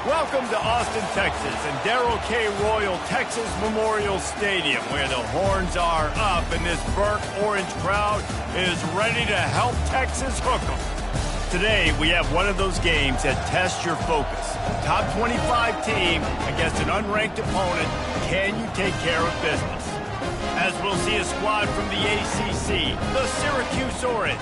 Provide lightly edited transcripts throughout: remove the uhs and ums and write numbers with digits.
Welcome to Austin, Texas, and Darrell K. Royal Texas Memorial Stadium, where the horns are up and this burnt orange crowd is ready to help Texas hook them. Today, we have one of those games that tests your focus. Top 25 team against an unranked opponent. Can you take care of business? As we'll see a squad from the ACC, the Syracuse Orange,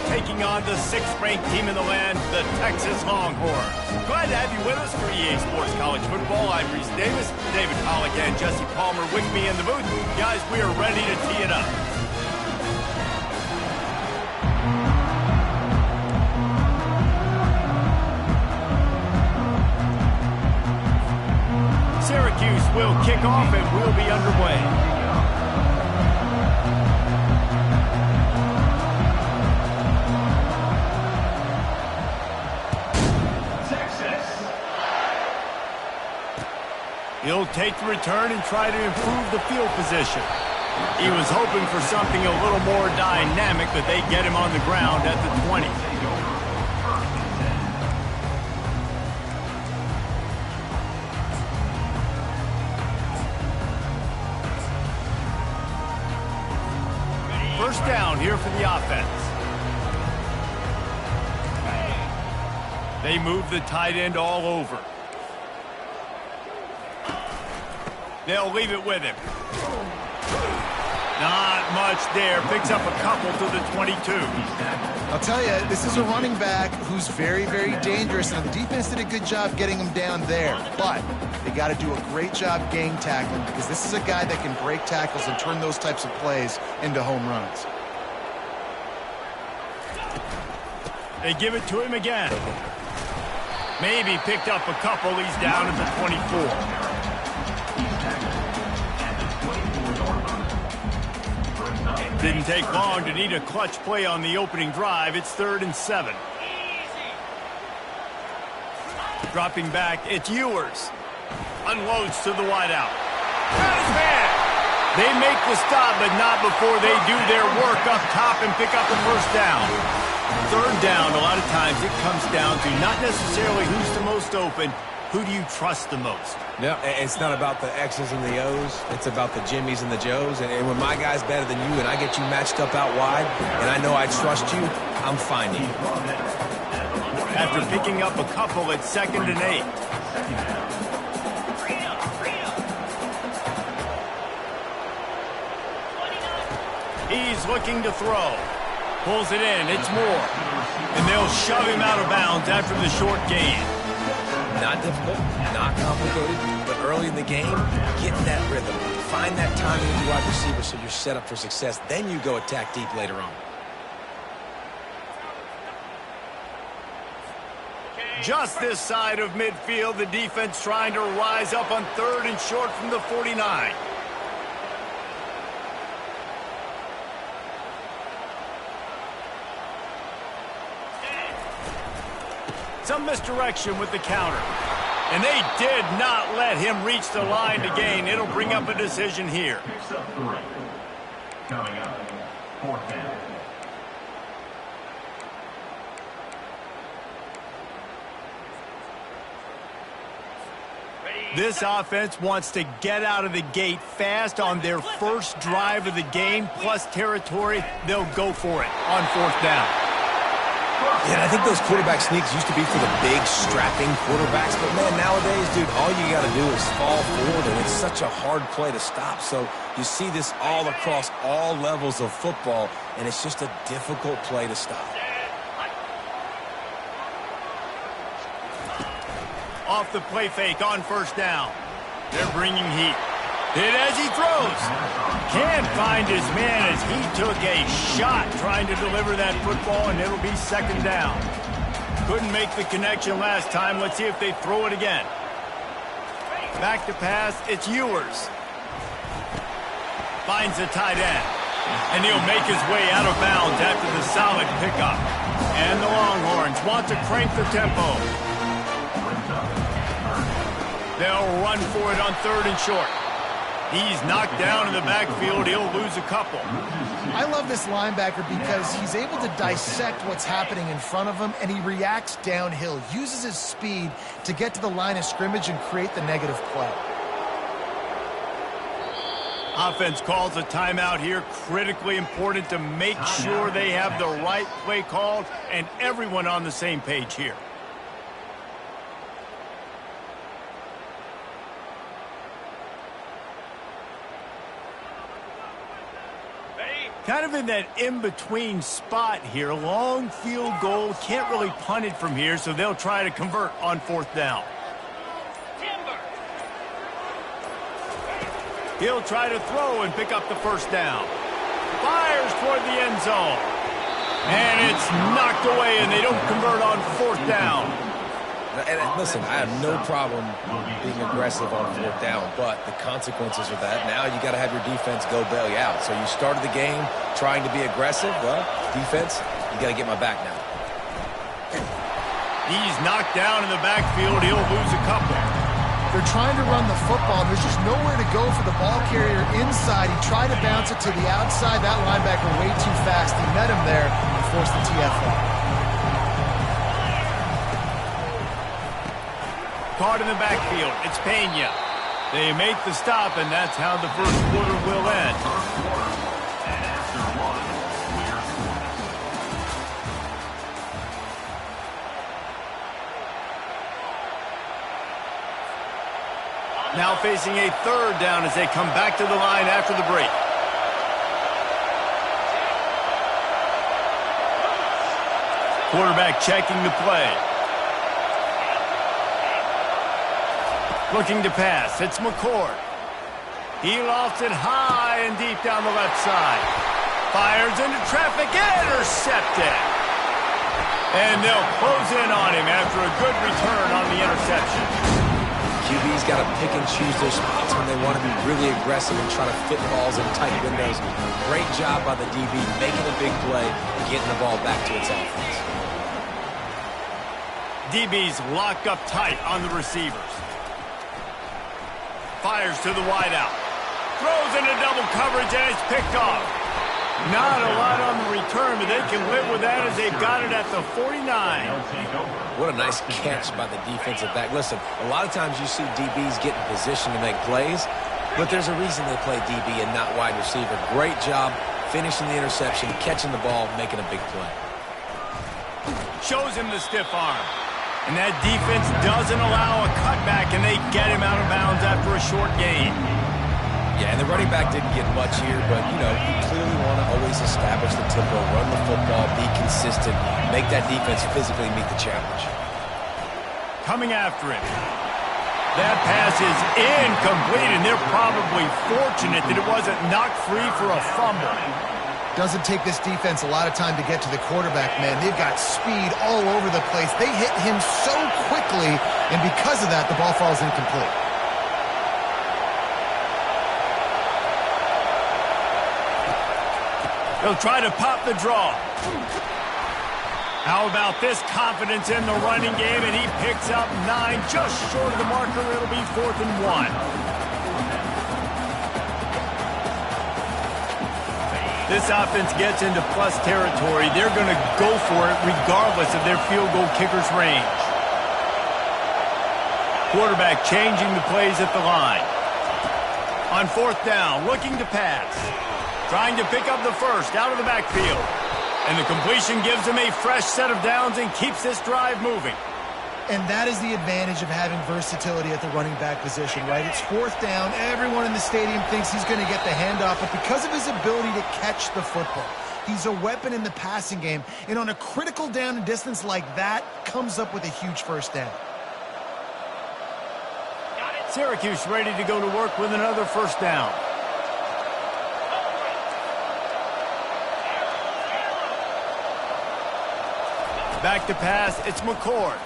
taking on the 6th-ranked team in the land, the Texas Longhorns. Glad to have you with us for EA Sports College Football. I'm Reese Davis, David Pollack, and Jesse Palmer with me in the booth. Guys, we are ready to tee it up. Syracuse will kick off and we'll be underway. He'll take the return and try to improve the field position. He was hoping for something a little more dynamic, but they get him on the ground at the 20. First down here for the offense. They move the tight end all over. They'll leave it with him. Not much there. Picks up a couple to the 22. I'll tell you, this is a running back who's very, very dangerous, and the defense did a good job getting him down there. But they got to do a great job gang tackling, because this is a guy that can break tackles and turn those types of plays into home runs. They give it to him again. Maybe picked up a couple. He's down at the 24. Didn't take long to need a clutch play on the opening drive. It's 3rd and 7. Dropping back, it's Ewers. Unloads to the wideout. Got his man. They make the stop, but not before they do their work up top and pick up the first down. 3rd down, a lot of times it comes down to not necessarily who's the most open, who do you trust the most? No, it's not about the X's and the O's. It's about the Jimmys and the Joes. And when my guy's better than you and I get you matched up out wide and I know I trust you, I'm finding you. After picking up a couple, it's 2nd and 8. He's looking to throw. Pulls it in. It's Moore. And they'll shove him out of bounds after the short gain. Not difficult, not complicated, but early in the game, get that rhythm. Find that timing with the wide receiver so you're set up for success. Then you go attack deep later on. Just this side of midfield, the defense trying to rise up on 3rd and short from the 49. Some misdirection with the counter. And they did not let him reach the line to gain. It'll bring up a decision here. Coming up, 4th down. This offense wants to get out of the gate fast on their first drive of the game, plus territory. They'll go for it on 4th down. Yeah, I think those quarterback sneaks used to be for the big, strapping quarterbacks. But, man, nowadays, dude, all you got to do is fall forward, and it's such a hard play to stop. So you see this all across all levels of football, and it's just a difficult play to stop. Off the play fake on 1st down. They're bringing heat. Hit as he throws. Can't find his man as he took a shot trying to deliver that football, and it'll be 2nd down. Couldn't make the connection last time. Let's see if they throw it again. Back to pass. It's Ewers. Finds the tight end. And he'll make his way out of bounds after the solid pickup. And the Longhorns want to crank the tempo. They'll run for it on 3rd and short. He's knocked down in the backfield. He'll lose a couple. I love this linebacker because he's able to dissect what's happening in front of him, and he reacts downhill, uses his speed to get to the line of scrimmage and create the negative play. Offense calls a timeout here. Critically important to make sure they have the right play called and everyone on the same page here. Kind of in that in-between spot here. Long field goal. Can't really punt it from here, so they'll try to convert on 4th down. He'll try to throw and pick up the 1st down. Fires toward the end zone. And it's knocked away, and they don't convert on 4th down. And listen, I have no problem being aggressive on 4th down, but the consequences of that, now you got to have your defense go bail you out. So you started the game trying to be aggressive. Well, defense, you got to get my back now. He's knocked down in the backfield. He'll lose a couple. They're trying to run the football. There's just nowhere to go for the ball carrier inside. He tried to bounce it to the outside. That linebacker way too fast. He met him there and forced the TFL. Caught in the backfield. It's Pena. They make the stop, and that's how the 1st quarter will end. Now facing a 3rd down as they come back to the line after the break. Quarterback checking the play. Looking to pass. It's McCord. He lofts it high and deep down the left side. Fires into traffic. Intercepted. And they'll close in on him after a good return on the interception. QB's got to pick and choose their spots when they want to be really aggressive and try to fit balls in tight windows. Great job by the DB making a big play, getting the ball back to its offense. DB's locked up tight on the receivers. Fires to the wideout. Throws into double coverage, and it's picked off. Not a lot on the return, but they can live with that as they've got it at the 49. What a nice catch by the defensive back. Listen, a lot of times you see DBs get in position to make plays, but there's a reason they play DB and not wide receiver. Great job finishing the interception, catching the ball, making a big play. Shows him the stiff arm. And that defense doesn't allow a cutback, and they get him out of bounds after a short gain. Yeah, and the running back didn't get much here, but, you know, you clearly want to always establish the tempo, run the football, be consistent, make that defense physically meet the challenge. Coming after it. That pass is incomplete, and they're probably fortunate that it wasn't knocked free for a fumble. Doesn't take this defense a lot of time to get to the quarterback, man. They've got speed all over the place. They hit him so quickly, and because of that, the ball falls incomplete. He'll try to pop the draw. How about this confidence in the running game, and he picks up 9, just short of the marker. It'll be 4th and 1. This offense gets into plus territory. They're going to go for it regardless of their field goal kicker's range. Quarterback changing the plays at the line. On 4th down, looking to pass. Trying to pick up the 1st out of the backfield. And the completion gives him a fresh set of downs and keeps this drive moving. And that is the advantage of having versatility at the running back position, right? It's 4th down. Everyone in the stadium thinks he's going to get the handoff, but because of his ability to catch the football, he's a weapon in the passing game. And on a critical down and distance like that, comes up with a huge 1st down. Syracuse ready to go to work with another 1st down. Back to pass, it's McCord.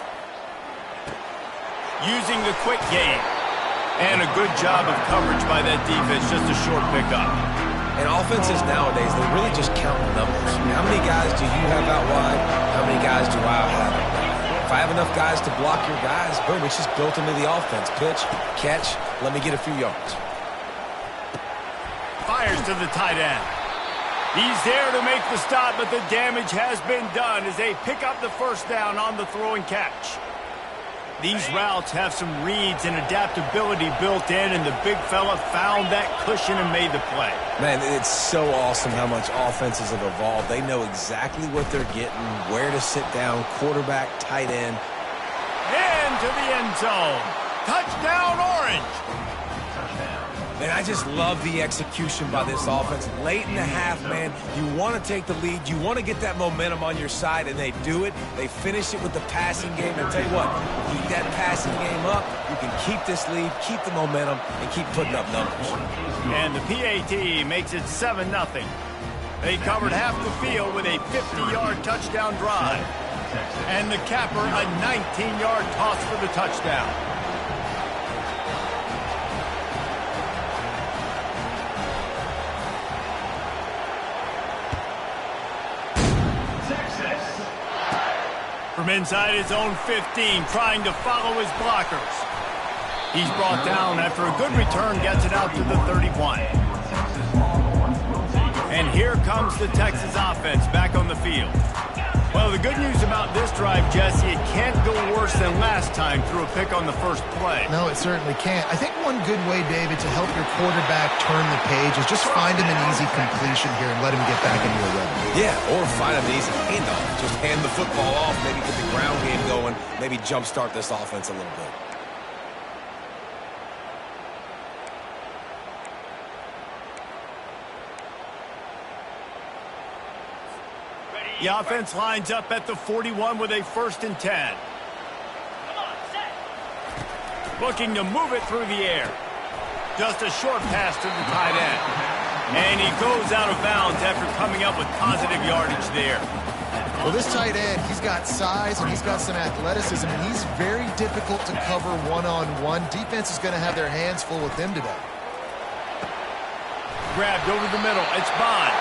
Using the quick game. And a good job of coverage by that defense, just a short pickup. And offenses nowadays, they really just count numbers. How many guys do you have out wide? How many guys do I have out wide? If I have enough guys to block your guys, boom, it's just built into the offense. Pitch, catch, let me get a few yards. to the tight end. He's there to make the stop, but the damage has been done as they pick up the first down on the throw and catch. These routes have some reads and adaptability built in, and the big fella found that cushion and made the play. Man, it's so awesome how much offenses have evolved. They know exactly what they're getting, where to sit down, quarterback, tight end. Into the end zone. Touchdown, Orange. Man, I just love the execution by this offense. Late in the half, man, you want to take the lead. You want to get that momentum on your side, and they do it. They finish it with the passing game. And tell you what, keep that passing game up. You can keep this lead, keep the momentum, and keep putting up numbers. And the PAT makes it 7-0. They covered half the field with a 50-yard touchdown drive. And the capper, a 19-yard toss for the touchdown. From inside his own 15, trying to follow his blockers. He's brought down after a good return, gets it out to the 31. And here comes the Texas offense back on the field. Well, the good news about this drive, Jesse, it can't go worse than last time through a pick on the first play. No, it certainly can't. I think one good way, David, to help your quarterback turn the page is just find him an easy completion here and let him get back into a rhythm. Yeah, or find an easy handoff. Just hand the football off, maybe get the ground game going, maybe jumpstart this offense a little bit. The offense lines up at the 41 with a 1st and 10. Looking to move it through the air. Just a short pass to the tight end. And he goes out of bounds after coming up with positive yardage there. Well, this tight end, he's got size and he's got some athleticism, and he's very difficult to cover one-on-one. Defense is going to have their hands full with him today. Grabbed over the middle. It's Bond.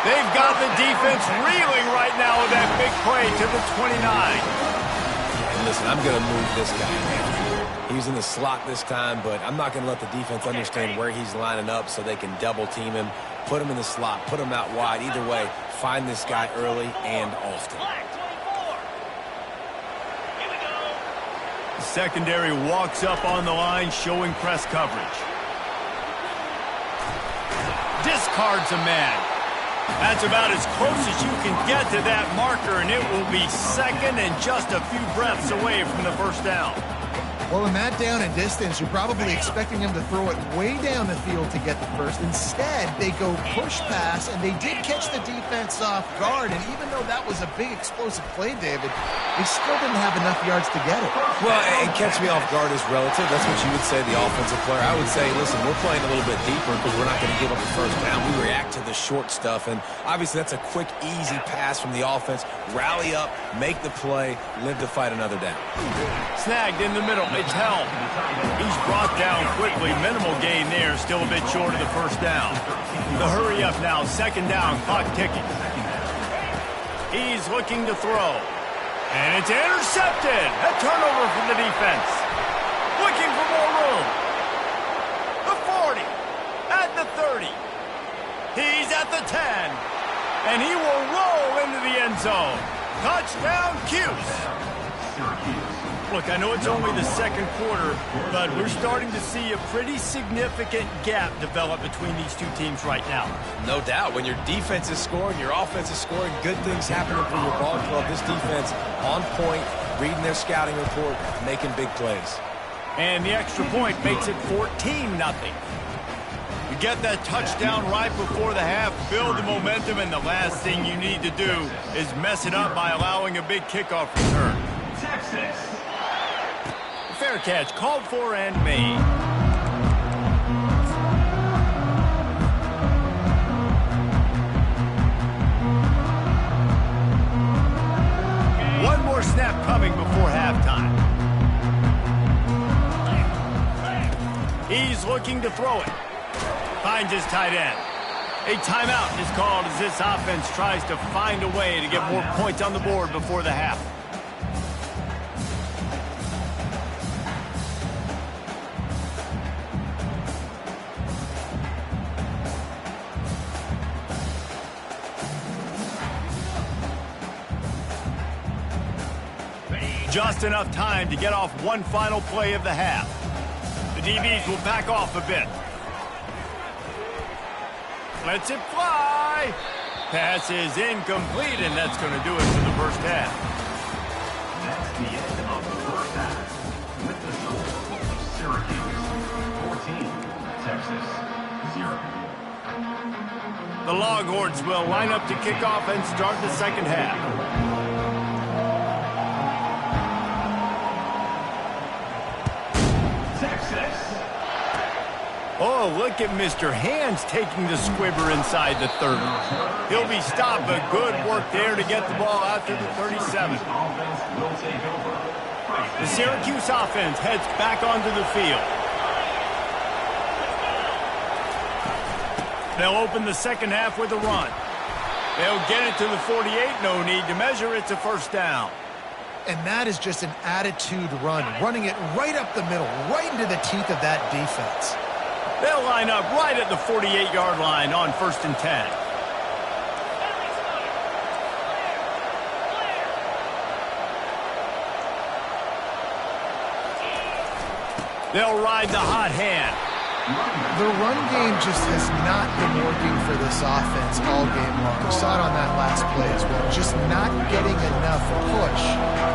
They've got the defense reeling right now with that big play to the 29. And listen, I'm going to move this guy, man. He's in the slot this time, but I'm not going to let the defense understand where he's lining up so they can double-team him, put him in the slot, put him out wide. Either way, find this guy early and often. The secondary walks up on the line, showing press coverage. Discards a man. That's about as close as you can get to that marker, and it will be second and just a few breaths away from the first down. Well, in that down and distance, you're probably expecting him to throw it way down the field to get the first. Instead, they go push pass, and they did catch the defense off guard. And even though that was a big explosive play, David, they still didn't have enough yards to get it. Well, and catch me off guard is relative. That's what you would say, the offensive player. I would say, listen, we're playing a little bit deeper because we're not going to give up the first down. We react to the short stuff, and obviously that's a quick, easy pass from the offense. Rally up, make the play, live to fight another down. Snagged in the middle. It's held. He's brought down quickly. Minimal gain there. Still a bit short of the first down. The hurry up now. 2nd down. Clock ticking. He's looking to throw. And it's intercepted. A turnover from the defense. Looking for more room. The 40. At the 30. He's at the 10. And he will roll into the end zone. Touchdown, Cuse. Look, I know it's only the second quarter, but we're starting to see a pretty significant gap develop between these two teams right now. No doubt. When your defense is scoring, your offense is scoring, good things happening for your ball club. This defense on point, reading their scouting report, making big plays. And the extra point makes it 14-0. You get that touchdown right before the half, build the momentum, and the last thing you need to do is mess it up by allowing a big kickoff return. Texas. Fair catch, called for and made. One more snap coming before halftime. He's looking to throw it. Finds his tight end. A timeout is called as this offense tries to find a way to get more points on the board before the half. Just enough time to get off one final play of the half. The DBs will back off a bit. Lets it fly. Pass is incomplete, and that's going to do it for the first half. That's the end of the first half. With the score, Syracuse 14, Texas 0. The Longhorns will line up to kick off and start the second half. Oh, look at Mr. Hands taking the squibber inside the 30. He'll be stopped, but good work there to get the ball out to the 37. The Syracuse offense heads back onto the field. They'll open the second half with a run. They'll get it to the 48, no need to measure. It's a first down. And that is just an attitude run, running it right up the middle, right into the teeth of that defense. They'll line up right at the 48-yard line on 1st and 10. They'll ride the hot hand. The run game just has not been working for this offense all game long. We saw it on that last play as well. Just not getting enough push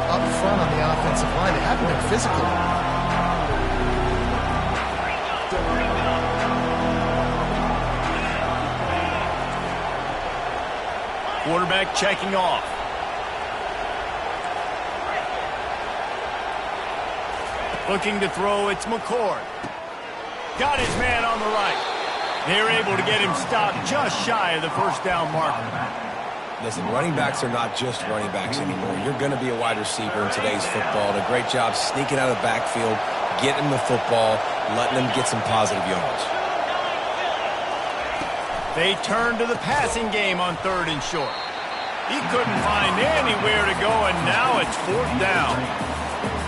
up front on the offensive line. They haven't been physical. Quarterback checking off. Looking to throw, it's McCord. Got his man on the right. They're able to get him stopped just shy of the first down marker. Listen, running backs are not just running backs anymore. You're going to be a wide receiver in today's football. And a great job sneaking out of the backfield, getting the football, letting them get some positive yards. They turn to the passing game on 3rd and short. He couldn't find anywhere to go, and now it's 4th down.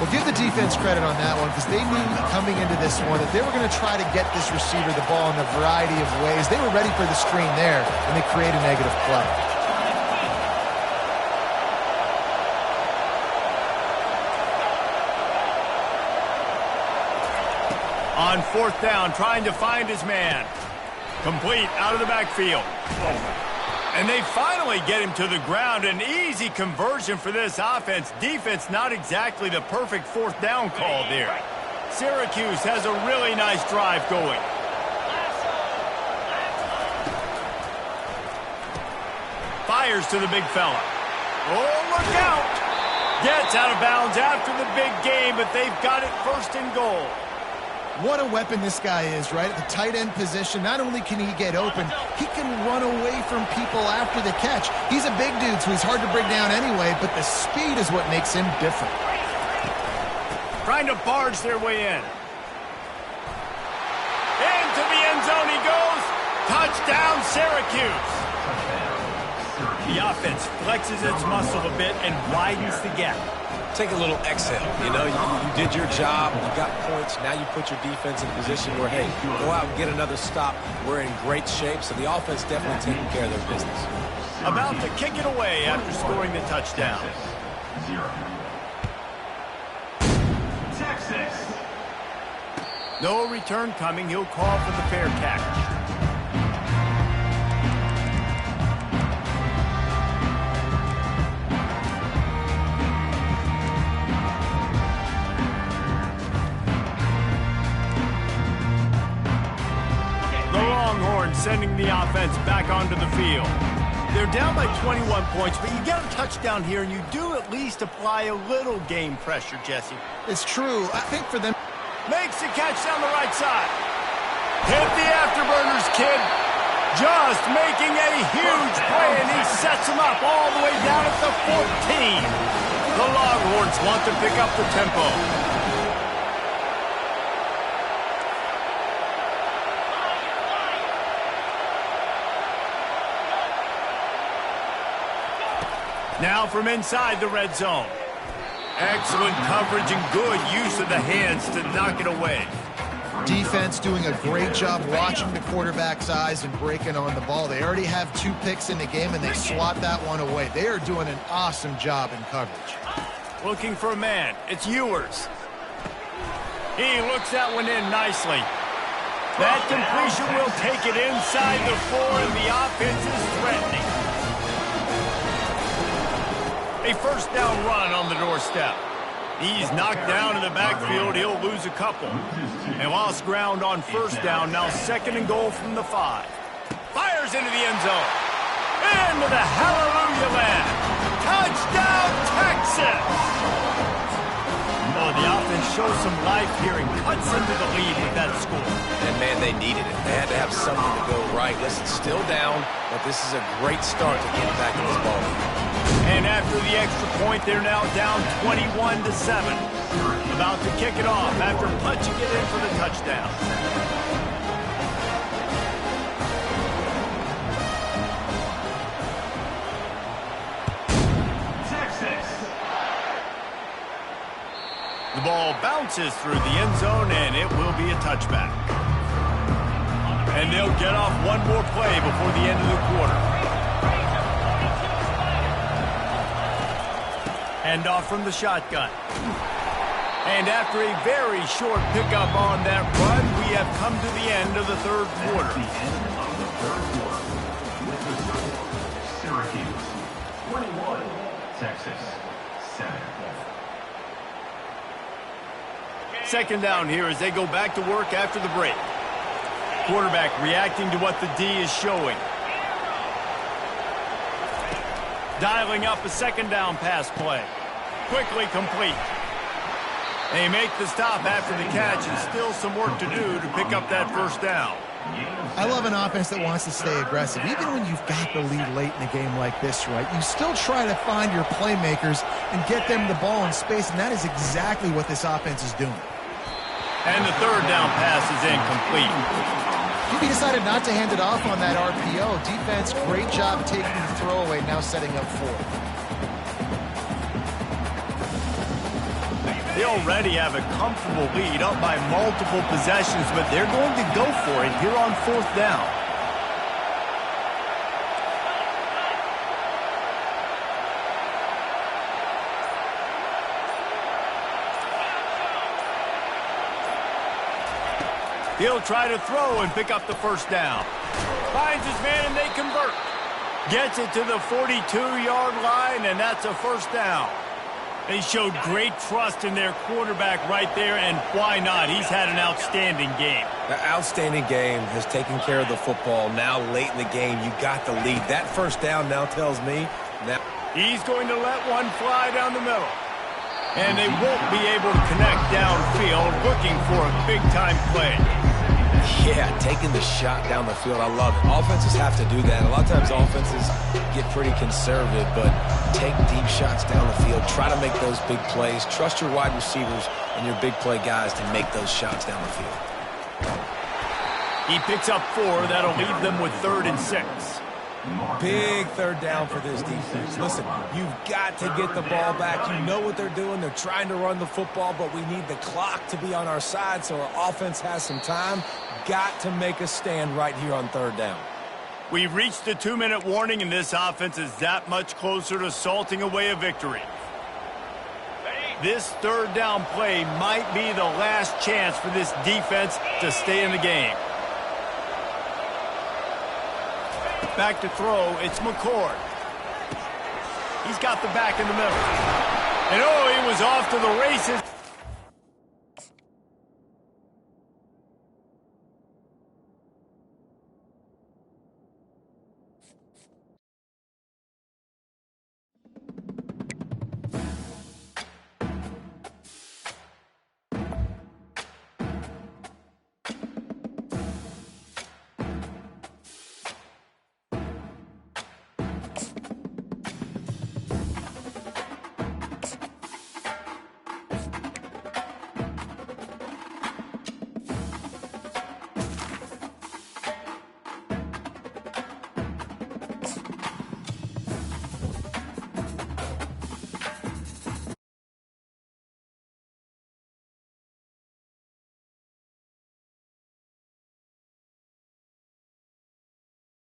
Well, give the defense credit on that one because they knew coming into this one that they were going to try to get this receiver the ball in a variety of ways. They were ready for the screen there, and they create a negative play. On 4th down, trying to find his man. Complete out of the backfield. And they finally get him to the ground. An easy conversion for this offense. Defense not exactly the perfect 4th down call there. Syracuse has a really nice drive going. Fires to the big fella. Oh, look out! Gets out of bounds after the big game, but they've got it 1st and goal. What a weapon this guy is, right? At the tight end position, not only can he get open, he can run away from people after the catch. He's a big dude, so he's hard to bring down anyway, but the speed is what makes him different. Trying to barge their way in. Into the end zone he goes. Touchdown, Syracuse. The offense flexes its muscle a bit and widens the gap. Take a little exhale. You know, you did your job. You got points. Now you put your defense in a position where, hey, go out and get another stop. We're in great shape, so the offense definitely taking care of their business. About to kick it away after scoring the touchdown. 0. Texas. No return coming. He'll call for the fair catch. Sending the offense back onto the field. They're down by 21 points, but you get a touchdown here, and you do at least apply a little game pressure, Jesse. It's true. I think for them... Makes the catch down the right side. Hit the afterburners, kid. Just making a huge play, and he sets him up all the way down at the 14. The Longhorns want to pick up the tempo. Now from inside the red zone. Excellent coverage and good use of the hands to knock it away. Defense doing a great job watching the quarterback's eyes and breaking on the ball. They already have 2 picks in the game, and they swat that one away. They are doing an awesome job in coverage. Looking for a man. It's Ewers. He looks that one in nicely. That completion will take it inside the 4, and the offense is threatening. A first down run on the doorstep. He's knocked down in the backfield. He'll lose a couple. And lost ground on first down. Now 2nd and goal from the 5. Fires into the end zone. Into the hallelujah land. Touchdown, Texas! Oh, the offense shows some life here and cuts into the lead with that score. And, man, they needed it. They had to have something to go right. Listen, still down, but this is a great start to get back in this ball game. And after the extra point, they're now down 21-7. About to kick it off after punching it in for the touchdown. Texas. The ball bounces through the end zone, and it will be a touchback. And they'll get off one more play before the end of the quarter. Hand off from the shotgun. And after a very short pickup on that run, we have come to the end of the third quarter. The end of the third quarter. With the score, Syracuse 21, Texas 7. Second down here as they go back to work after the break. Quarterback reacting to what the D is showing. Dialing up a second down pass play. Quickly complete. They make the stop after the catch, and still some work to do to pick up that first down. I love an offense that wants to stay aggressive. Even when you've got the lead late in a game like this, right, you still try to find your playmakers and get them the ball in space, and that is exactly what this offense is doing. And the third down pass is incomplete. He decided not to hand it off on that RPO. Defense, great job taking the throwaway, now setting up 4. They already have a comfortable lead, up by multiple possessions, but they're going to go for it here on 4th down. He'll try to throw and pick up the first down. Finds his man and they convert. Gets it to the 42-yard line, and that's a first down. They showed great trust in their quarterback right there, and why not? He's had an outstanding game. The outstanding game has taken care of the football. Now late in the game, you got the lead. That first down now tells me that he's going to let one fly down the middle. And they won't be able to connect downfield, looking for a big-time play. Yeah, taking the shot down the field, I love it. Offenses have to do that. A lot of times offenses get pretty conservative, but take deep shots down the field. Try to make those big plays. Trust your wide receivers and your big play guys to make those shots down the field. He picks up 4. That'll leave them with 3rd and 6. Big third down for this defense. Listen, you've got to get the ball back. You know what they're doing. They're trying to run the football, but we need the clock to be on our side so our offense has some time. Got to make a stand right here on 3rd down. We've reached the 2-minute warning, and this offense is that much closer to salting away a victory. This 3rd down play might be the last chance for this defense to stay in the game. Back to throw, it's McCord. He's got the back in the middle. And oh, he was off to the races.